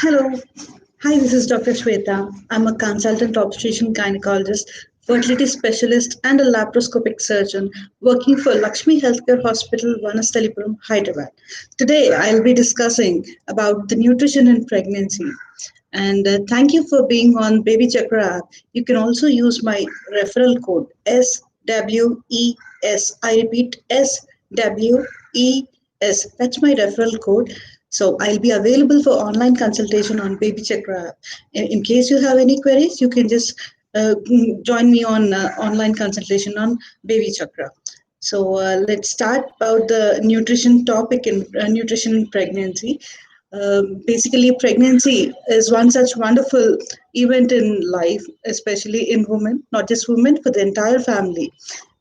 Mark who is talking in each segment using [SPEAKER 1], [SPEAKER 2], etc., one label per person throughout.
[SPEAKER 1] Hello. Hi, this is Dr. Swetha. I'm a consultant obstetrician gynecologist, fertility specialist, and a laparoscopic surgeon working for Lakshmi Healthcare Hospital, Vanastalipuram, Hyderabad. Today, I'll be discussing about the nutrition in pregnancy. And thank you for being on BabyChakra app. You can also use my referral code SWES. I repeat SWES. That's my referral code. So I'll be available for online consultation on BabyChakra app. In case you have any queries, you can just join me on online consultation on BabyChakra. So let's start about the nutrition topic in nutrition in pregnancy. Basically, pregnancy is one such wonderful event in life, especially in women, not just women, for the entire family.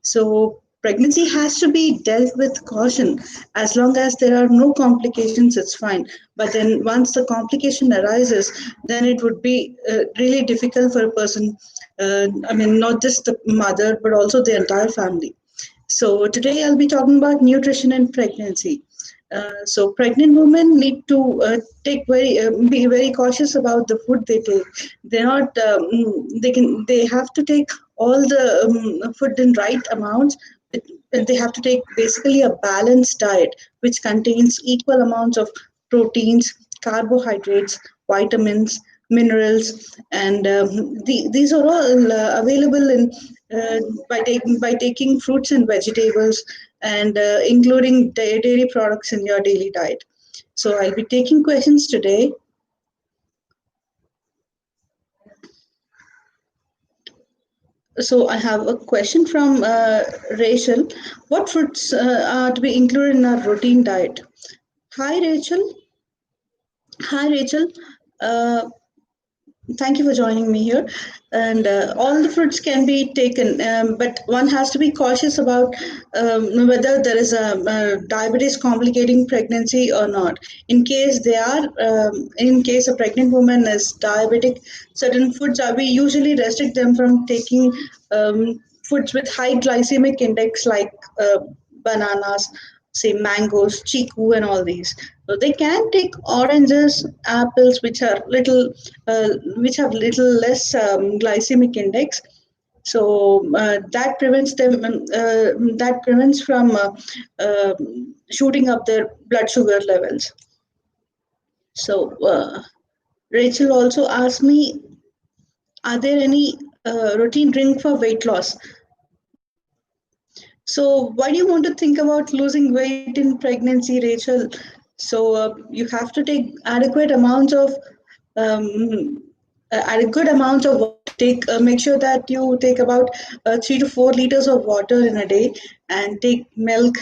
[SPEAKER 1] So, pregnancy has to be dealt with caution. As long as there are no complications, it's fine. But then, once the complication arises, then it would be really difficult for a person. Not just the mother, but also the entire family. So today I'll be talking about nutrition in pregnancy. So pregnant women need to be very cautious about the food they take. They're not they have to take all the food in right amounts. And they have to take basically a balanced diet which contains equal amounts of proteins, carbohydrates, vitamins, minerals, and these are all available in by taking fruits and vegetables and including dairy products in your daily diet. So I'll be taking questions today. So I have a question from Rachel. What fruits are to be included in our routine diet? Hi, Rachel. Hi, Rachel. Uh, Thank you for joining me here. And all the fruits can be taken, but one has to be cautious about whether there is a diabetes complicating pregnancy or not. In case they are, in case a pregnant woman is diabetic, certain foods we usually restrict them from taking foods with high glycemic index like bananas, say mangoes, chiku, and all these. So they can take oranges, apples, which have little less glycemic index. So that prevents them. That prevents from shooting up their blood sugar levels. So Rachel also asked me, are there any routine drink for weight loss? So, why do you want to think about losing weight in pregnancy, Rachel? So, you have to take um, adequate amounts of water. Make sure that you take about 3 to 4 liters of water in a day, and take milk.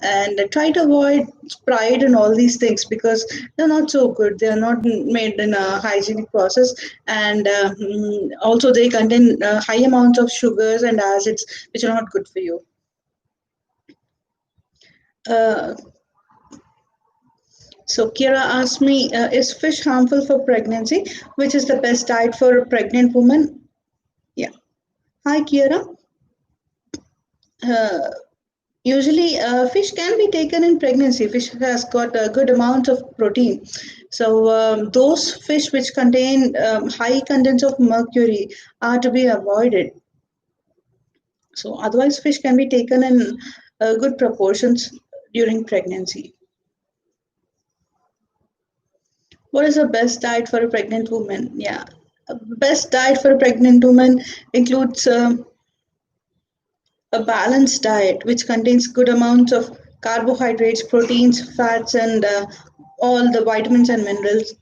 [SPEAKER 1] And try to avoid Sprite and all these things because they're not so good. They are not made in a hygienic process, and also they contain high amounts of sugars and acids, which are not good for you. Uh, so Kira asked me, is fish harmful for pregnancy? Which is the best diet for a pregnant woman? Yeah. Hi, Kira. Uh, Usually, fish can be taken in pregnancy. Fish has got a good amount of protein. So those fish which contain high contents of mercury are to be avoided. So otherwise, fish can be taken in good proportions during pregnancy. What is the best diet for a pregnant woman? Yeah, best diet for a pregnant woman includes a balanced diet which contains good amounts of carbohydrates, proteins, fats, and all the vitamins and minerals,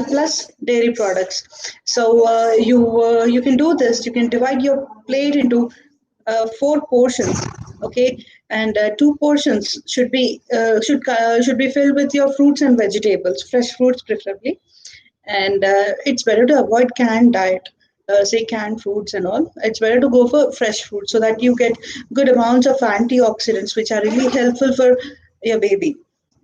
[SPEAKER 1] plus dairy products. So you can do this. You can divide your plate into 4 portions, okay, and 2 portions should be filled with your fruits and vegetables, fresh fruits preferably, and it's better to avoid canned diet, say canned foods and all. It's better to go for fresh food so that you get good amounts of antioxidants which are really helpful for your baby.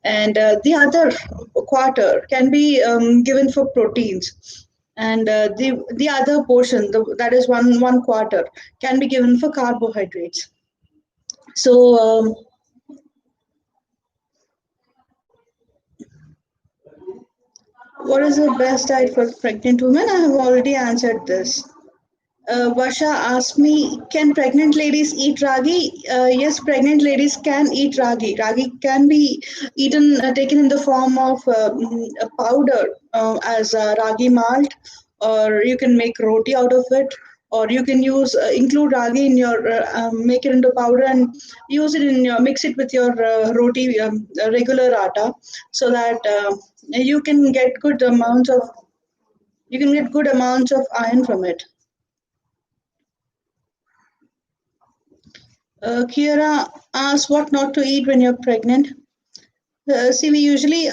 [SPEAKER 1] And the other quarter can be given for proteins, and the other portion, that is one quarter, can be given for carbohydrates. So What is the best diet for pregnant women? I have already answered this. Varsha asked me, can pregnant ladies eat ragi? Yes, pregnant ladies can eat ragi. Ragi can be eaten, taken in the form of a powder as ragi malt, or you can make roti out of it, or you can use include ragi in your make it into powder and use it in your mix it with your roti regular atta, so that you can get good amounts of iron from it. Kiera asks what not to eat when you're pregnant. See, we usually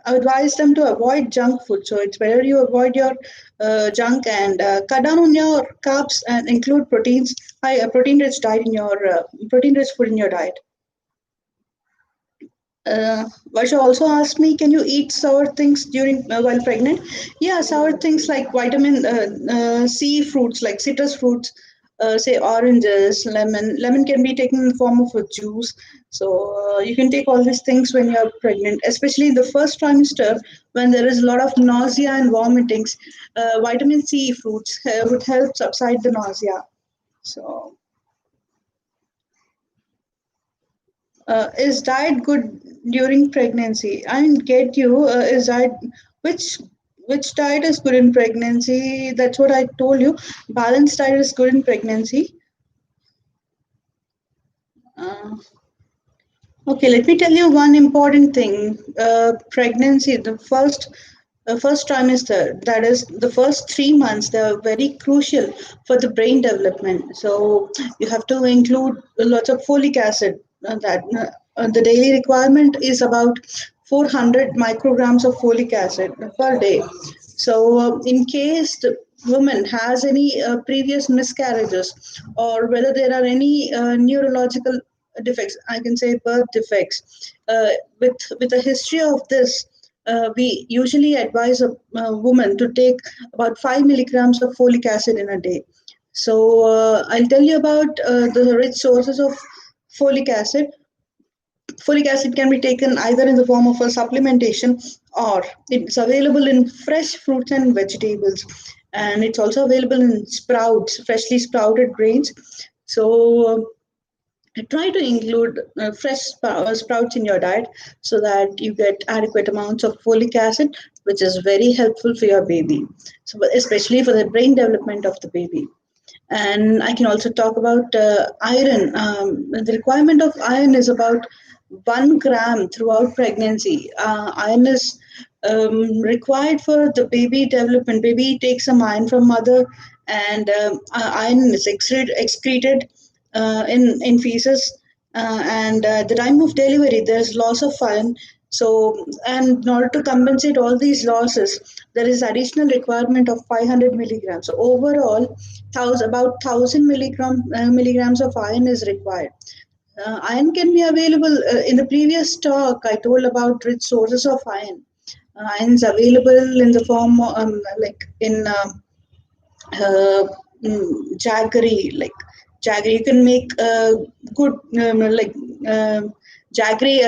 [SPEAKER 1] advise them to avoid junk food. So it's better you avoid your junk and cut down on your carbs and include proteins, high protein-rich diet in your protein-rich food in your diet. Varsha also asked me, can you eat sour things during while pregnant? Yeah, sour things like vitamin C fruits, like citrus fruits, say oranges, lemon. Lemon can be taken in the form of a juice. So you can take all these things when you're pregnant, especially in the first trimester when there is a lot of nausea and vomitings. Vitamin C fruits would help subside the nausea. So is diet good during pregnancy? I didn't get you. Is diet which which diet is good in pregnancy? That's what I told you. Balanced diet is good in pregnancy. Uh, okay, let me tell you one important thing. Pregnancy, the first trimester, that is the first 3 months, they are very crucial for the brain development. So you have to include lots of folic acid. The daily requirement is about 400 micrograms of folic acid per day. So in case the woman has any previous miscarriages, or whether there are any neurological defects, I can say birth defects, with a history of this, we usually advise a woman to take about 5 milligrams of folic acid in a day. So I'll tell you about the rich sources of folic acid. Folic acid can be taken either in the form of a supplementation, or it's available in fresh fruits and vegetables. And it's also available in sprouts, freshly sprouted grains. So try to include fresh sprouts in your diet so that you get adequate amounts of folic acid, which is very helpful for your baby, so especially for the brain development of the baby. And I can also talk about iron. The requirement of iron is about 1 gram throughout pregnancy. Iron is required for the baby development. Baby takes some iron from mother, and iron is excreted in feces. And at the time of delivery, there's loss of iron. So, and in order to compensate all these losses, there is additional requirement of 500 milligrams. So overall, about 1,000 milligrams of iron is required. Iron can be available in the previous talk. I told about rich sources of iron. Iron is available in the form like in jaggery, like jaggery. You can make good like jaggery,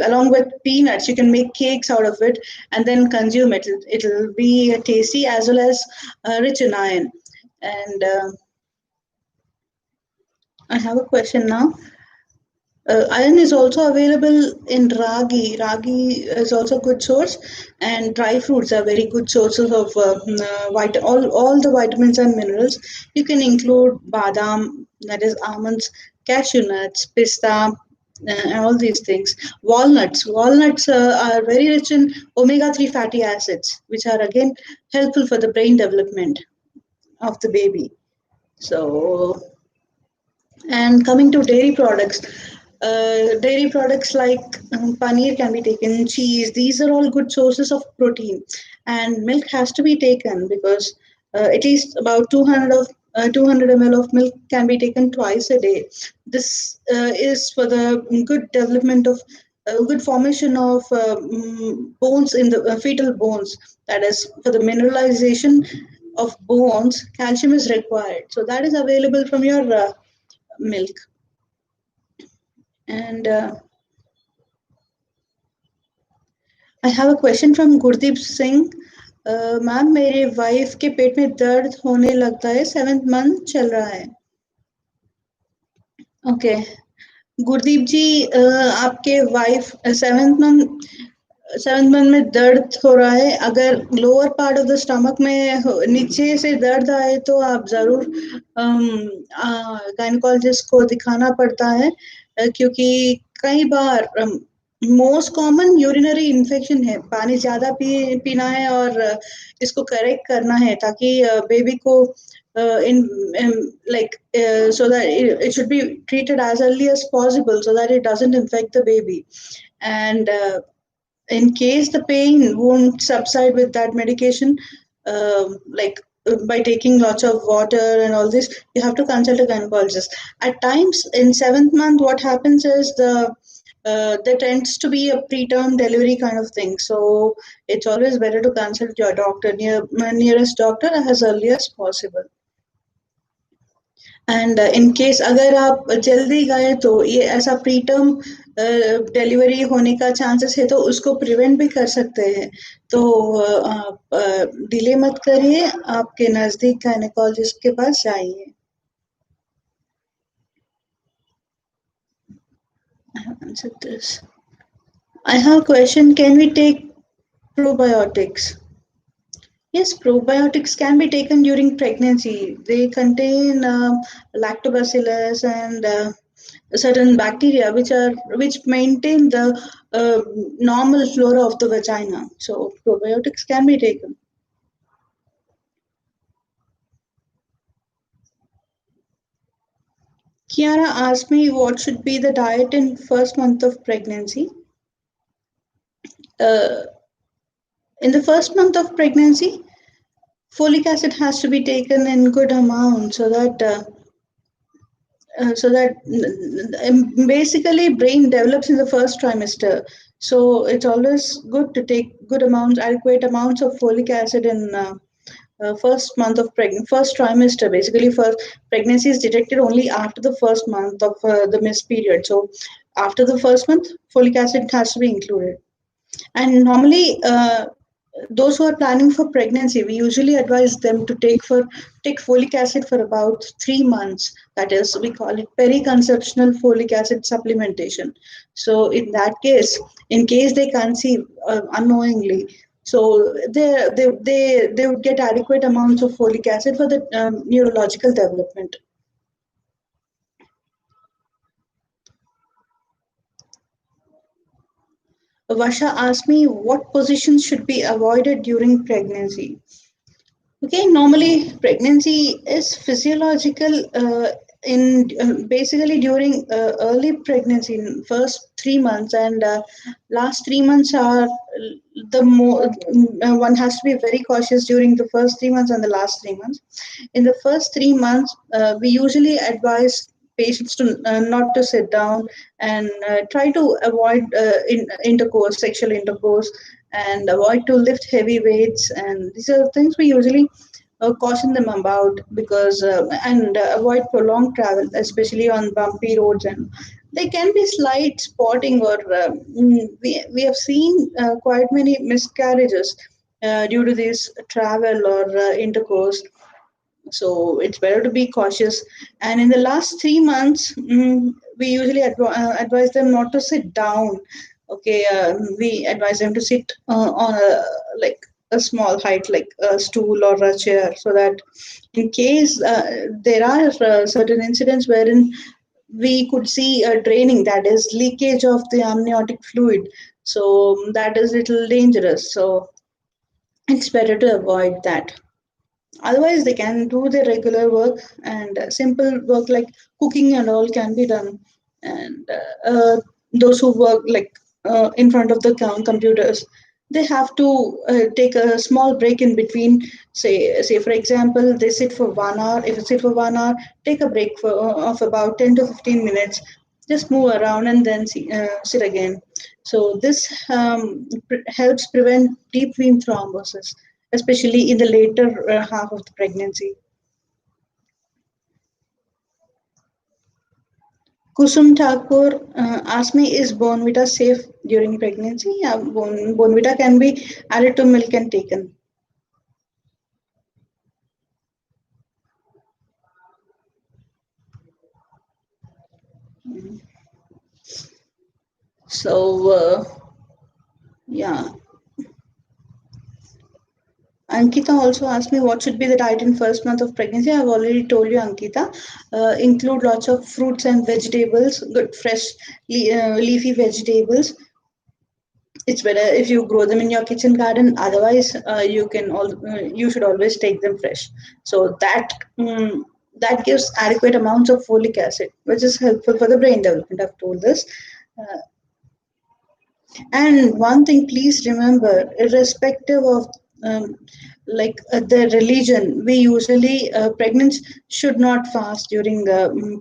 [SPEAKER 1] along with peanuts. You can make cakes out of it and then consume it. It'll be tasty as well as rich in iron. And I have a question now. Iron is also available in ragi. Ragi is also a good source, and dry fruits are very good sources of all the vitamins and minerals. You can include badam, that is almonds, cashew nuts, pista, and all these things. Walnuts are very rich in omega-3 fatty acids, which are again helpful for the brain development of the baby. So, and coming to dairy products like paneer can be taken, cheese. These are all good sources of protein, and milk has to be taken because at least about 200 ml of milk can be taken twice a day. This is for the good development of good formation of bones in the fetal bones. That is for the mineralization of bones. Calcium is required, so that is available from your milk. And I have a question from Gurdeep Singh. Ma'am मेरे wife के पेट में दर्द होने लगता है 7th month चल रहा है. ओके गुरदीप जी आपके वाइफ 7th मंथ में दर्द हो रहा है. अगर lower part of the stomach में नीचे से दर्द आए तो आप जरूर गायनेकोलॉजिस्ट को दिखाना पड़ता है क्योंकि कई बार मोस्ट कॉमन यूरिनरी इन्फेक्शन है. पानी ज्यादा पीना है और इसको करेक्ट करना है ताकि बेबी को in like so that it should be treated as early as possible so that it doesn't infect the baby. And in case the pain won't subside with that medication, like by taking lots of water and all this, you have to consult a gynecologist. At times in 7th month, what happens is there tends to be a preterm delivery kind of thing. So it's always better to consult your doctor, nearest doctor as early as possible. And in case अगर आप जल्दी गए तो ये ऐसा preterm delivery होने का chances है तो उसको प्रिवेंट भी कर सकते हैं. तो आप डिले मत करिए, आपके नजदीक गायनेकोलॉजिस्ट के पास जाइए. I have a question. Can we take probiotics? Yes, probiotics can be taken during pregnancy. They contain lactobacillus and certain bacteria which maintain the normal flora of the vagina. So probiotics can be taken. Kiara asked me what should be the diet in first month of pregnancy. In the first month of pregnancy, folic acid has to be taken in good amount so that basically brain develops in the first trimester. So it's always good to take adequate amounts of folic acid in first month of first trimester. Basically, first pregnancy is detected only after the first month of the missed period. So after the first month, folic acid has to be included. And normally, those who are planning for pregnancy, we usually advise them to take folic acid for about 3 months. That is, we call it periconceptional folic acid supplementation. So in that case, in case they conceive unknowingly, so they would get adequate amounts of folic acid for the neurological development. Vasha asked me what positions should be avoided during pregnancy. Okay, normally pregnancy is physiological in basically during early pregnancy, in first 3 months, and last 3 months are the more one has to be very cautious during the first 3 months and the last 3 months. In the first 3 months, we usually advise patients to not to sit down and try to avoid sexual intercourse, and avoid to lift heavy weights. And these are things we usually caution them about because and avoid prolonged travel, especially on bumpy roads. And there can be slight spotting or we have seen quite many miscarriages due to this travel or intercourse. So it's better to be cautious. And in the last 3 months, we usually advise them not to sit down. Okay, we advise them to sit on a small height, like a stool or a chair, so that in case there are certain incidents wherein we could see a draining, that is leakage of the amniotic fluid. So that is a little dangerous. So it's better to avoid that. Otherwise, they can do their regular work, and simple work like cooking and all can be done. And those who work in front of the computers, they have to take a small break in between. Say for example, they sit for 1 hour. If you sit for 1 hour, take a break of about 10 to 15 minutes. Just move around and then sit again. So this helps prevent deep vein thrombosis, especially in the later half of the pregnancy. Kusum Thakur asked me, is Bonvita safe during pregnancy? Yeah, Bonvita can be added to milk and taken. So, yeah. Ankita also asked me what should be the diet in first month of pregnancy. I've already told you, Ankita. Include lots of fruits and vegetables, good fresh leafy vegetables. It's better if you grow them in your kitchen garden. Otherwise, you should always take them fresh. So that gives adequate amounts of folic acid, which is helpful for the brain development. I've told this. Uh, And one thing, please remember, irrespective of the religion, we usually pregnant should not fast during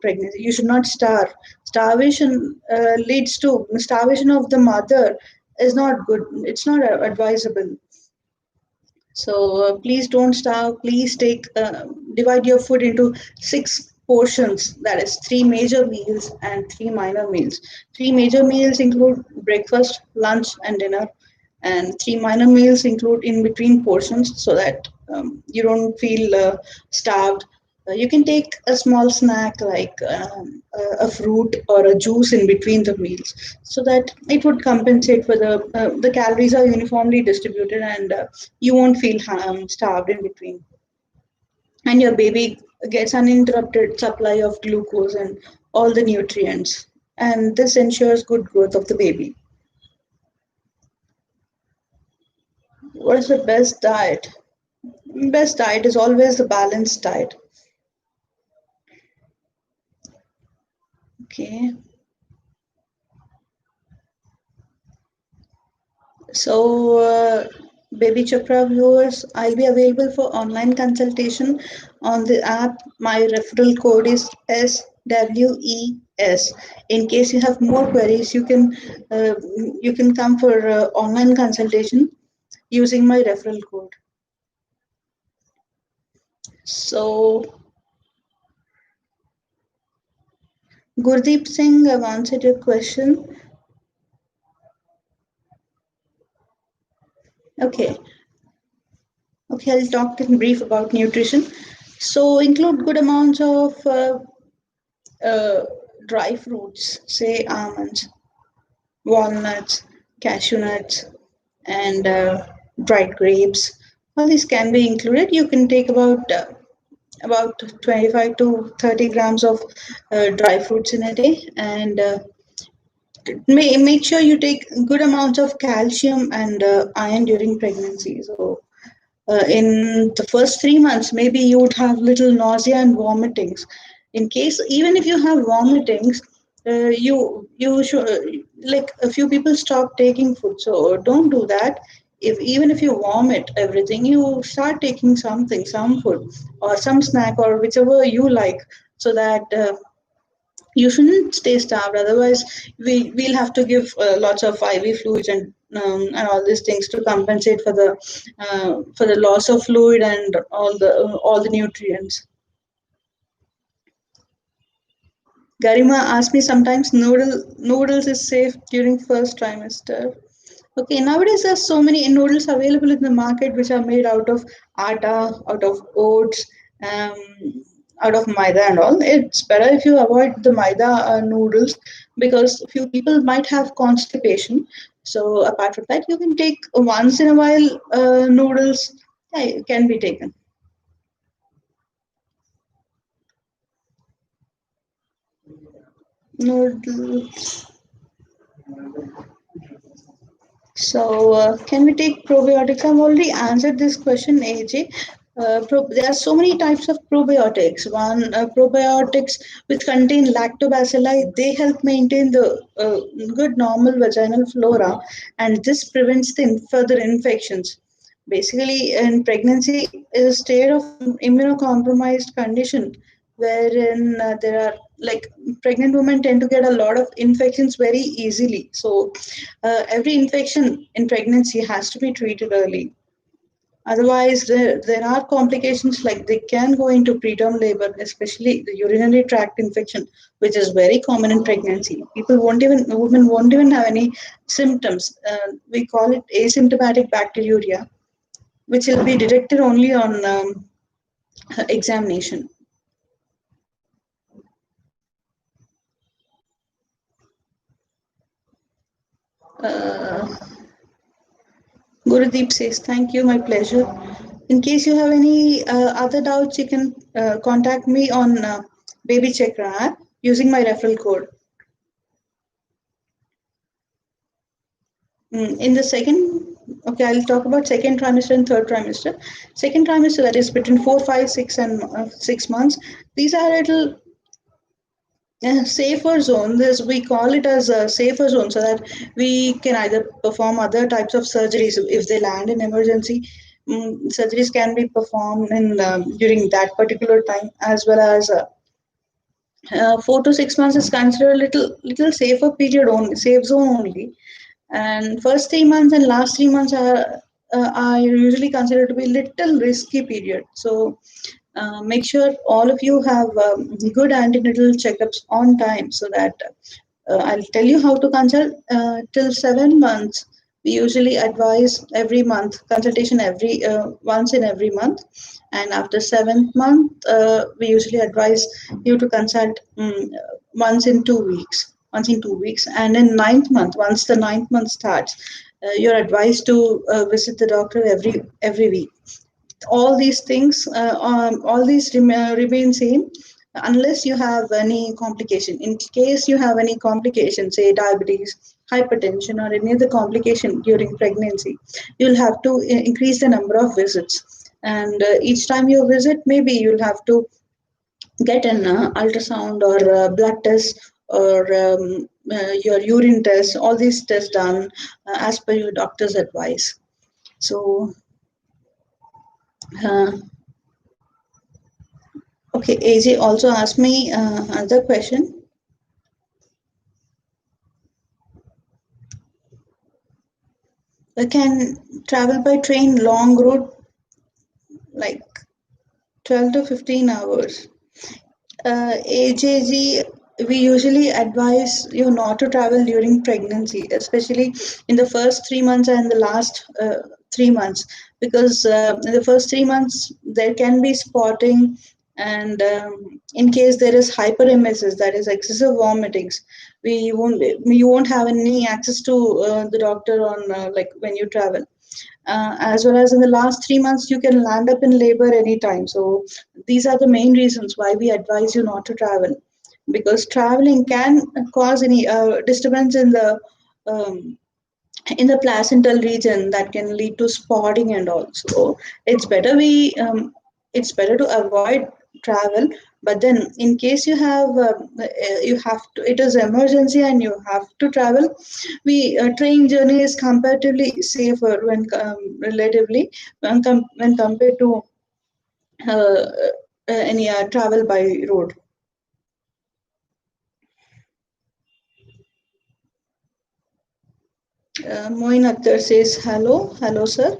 [SPEAKER 1] pregnancy. You should not starve. Starvation leads to starvation of the mother is not good. It's not advisable. So please don't starve. Please divide your food into 6 portions. That is 3 major meals and 3 minor meals. 3 major meals include breakfast, lunch, and dinner, and 3 minor meals include in between portions so that you don't feel starved. You can take a small snack like a fruit or a juice in between the meals, so that it would compensate for the calories are uniformly distributed, and you won't feel starved in between. And your baby gets uninterrupted supply of glucose and all the nutrients, and this ensures good growth of the baby. What is the best diet? Best diet is always the balanced diet. Okay. So, Baby Chakra viewers, I'll be available for online consultation on the app. My referral code is SWES. In case you have more queries, uh, you can come for online consultation using my referral code. So, Gurdeep Singh, I've answered your question. Okay. Okay, I'll talk in brief about nutrition. So, include good amounts of uh, dry fruits, say almonds, walnuts, cashew nuts, and dried grapes. All these can be included. You can take about 25 to 30 grams of dry fruits in a day, and make sure you take good amounts of calcium and iron during pregnancy. So in the first 3 months, maybe you would have little nausea and vomitings. In case, even if you have vomitings, you should, like a few people stop taking food. So don't do that. If even if you vomit everything, you start taking something, some food or some snack or whichever you like, so that you shouldn't stay starved. Otherwise, we'll have to give lots of IV fluids and all these things to compensate for the loss of fluid and all the nutrients. Garima asked me sometimes noodles is safe during first trimester. Okay, nowadays there's so many noodles available in the market which are made out of atta, out of oats, um, out of maida and all. It's better if you avoid the maida noodles because few people might have constipation. So apart from that, you can take once in a while noodles. Yeah, it can be taken. Noodles. So, can we take probiotics? I've already answered this question, AJ. There are so many types of probiotics. One, probiotics which contain lactobacilli, they help maintain the good normal vaginal flora, and this prevents the further infections. Basically, in pregnancy is a state of immunocompromised condition wherein there are like pregnant women tend to get a lot of infections very easily. So every infection in pregnancy has to be treated early. Otherwise, there are complications like they can go into preterm labor, especially the urinary tract infection, which is very common in pregnancy. Women won't even have any symptoms. We call it asymptomatic bacteriuria, which will be detected only on examination. Uh, Gurudeep says, thank you, my pleasure. In case you have any other doubts, you can contact me on BabyChakra app using my referral code. In the second, okay, I'll talk about second trimester and third trimester. Second trimester, that is between 4, 5, 6, and 6 months. These are little safer zone. This we call it as a safer zone, so that we can either perform other types of surgeries if they land in emergency. Surgeries can be performed in during that particular time, as well as 4 to 6 months is considered a little safer period only, safe zone only. And first 3 months and last 3 months are usually considered to be little risky period. So make sure all of you have good antenatal checkups on time, so that I'll tell you how to consult till 7 months. We usually advise every month consultation, every once in every month, and after seventh month, we usually advise you to consult once in 2 weeks. Once in 2 weeks, and in ninth month, once the ninth month starts, you're advised to visit the doctor every week. All these remain same unless you have any complication. In case you have any complication, say diabetes, hypertension, or any other complication during pregnancy, you'll have to increase the number of visits. And each time you visit, maybe you'll have to get an ultrasound or blood test, or your urine test, all these tests done as per your doctor's advice. So uh, okay, AJ also asked me another question. Can travel by train long route like 12 to 15 hours? AJG, we usually advise you not to travel during pregnancy, especially in the first 3 months and the last 3 months, because in the first 3 months there can be spotting, and in case there is hyperemesis, that is excessive vomitings, you won't have any access to the doctor on like when you travel. As well as in the last 3 months, you can land up in labor anytime. So these are the main reasons why we advise you not to travel, because traveling can cause any disturbance um, in the placental region that can lead to spotting and all. So it's better we it's better to avoid travel. But then in case you have to, it is emergency and you have to travel, we train journey is comparatively safer relatively when compared to uh, any travel by road. Moin Akhtar says hello sir.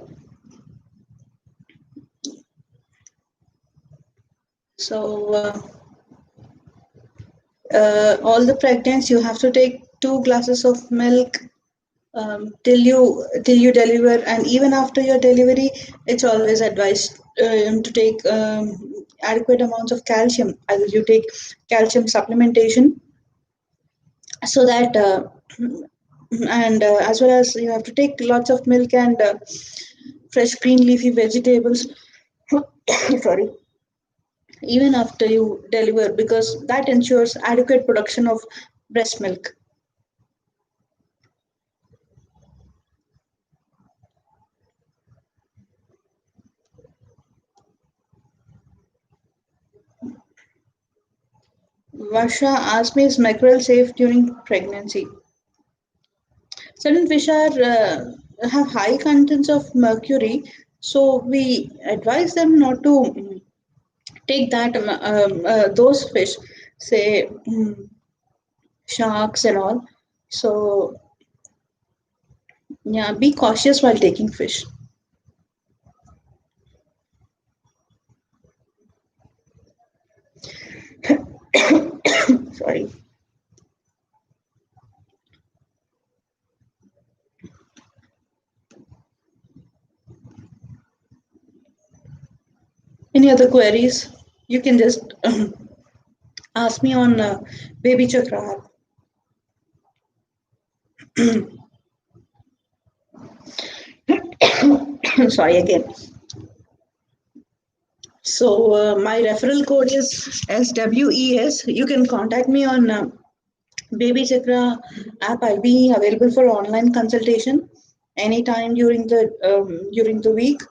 [SPEAKER 1] So all the pregnants, you have to take 2 glasses of milk till you deliver, and even after your delivery, it's always advised to take adequate amounts of calcium. Either you take calcium supplementation, so that and as well as you have to take lots of milk and fresh green leafy vegetables. Sorry, even after you deliver, because that ensures adequate production of breast milk. Varsha asked me, is mackerel safe during pregnancy? Certain fish have high contents of mercury, so we advise them not to take those fish, say sharks and all. So yeah, be cautious while taking fish. Any other queries? You can just ask me on BabyChakra app. Sorry again. So my referral code is SWES. You can contact me on BabyChakra app. I'll be available for online consultation anytime during the week.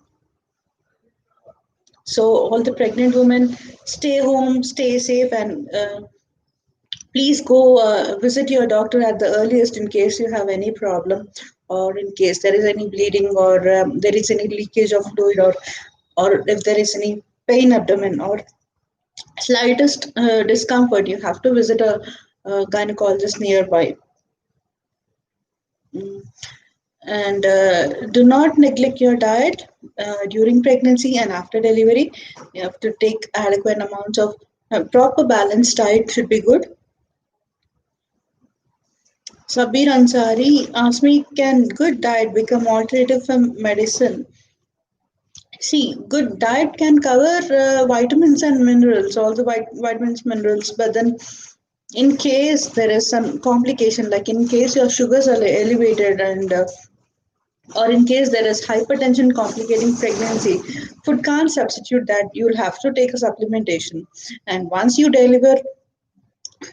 [SPEAKER 1] So all the pregnant women, stay home, stay safe, and please go visit your doctor at the earliest in case you have any problem, or in case there is any bleeding, or there is any leakage of fluid, or if there is any pain abdomen or slightest discomfort, you have to visit a gynecologist nearby. Mm. And do not neglect your diet during pregnancy and after delivery. You have to take adequate amounts of proper balanced diet should be good. Sabir Ansari asked me, can good diet become alternative for medicine? See, good diet can cover vitamins and minerals, all the vitamins, minerals, but then in case there is some complication, like in case your sugars are elevated, and or in case there is hypertension complicating pregnancy, food can't substitute that. You'll have to take a supplementation, and once you deliver,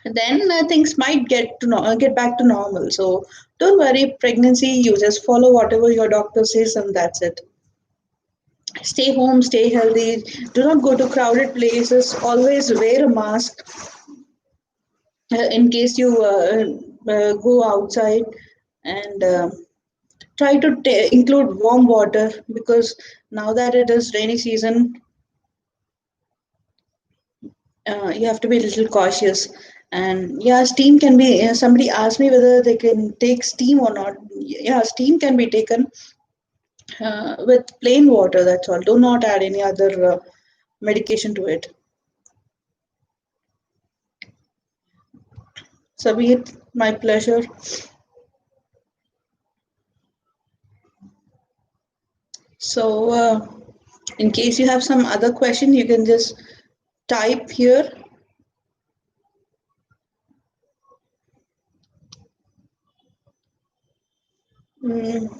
[SPEAKER 1] then things might get back to normal. So don't worry, pregnancy, you just follow whatever your doctor says, and that's it. Stay home, stay healthy, do not go to crowded places, always wear a mask in case you go outside, and try to include warm water, because now that it is rainy season, you have to be a little cautious. And yeah, steam can be, somebody asked me whether they can take steam or not. Yeah, steam can be taken with plain water, that's all. Do not add any other medication to it. Sabir, my pleasure. So in case you have some other question, you can just type here. Mm.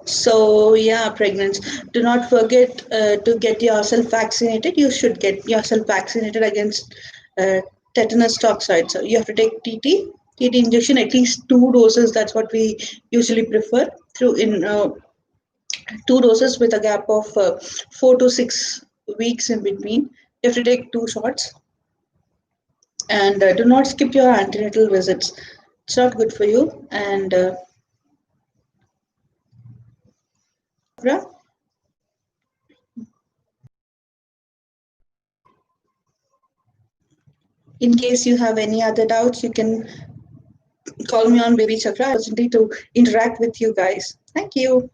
[SPEAKER 1] So yeah, pregnant. Do not forget to get yourself vaccinated. You should get yourself vaccinated against tetanus toxoid. So you have to take TT injection, at least 2 doses. That's what we usually prefer. Through in 2 doses with a gap of 4 to 6 weeks in between. You have to take 2 shots, and do not skip your antenatal visits. It's not good for you. And in case you have any other doubts, you can call me on BabyChakra. Opportunity to interact with you guys. Thank you.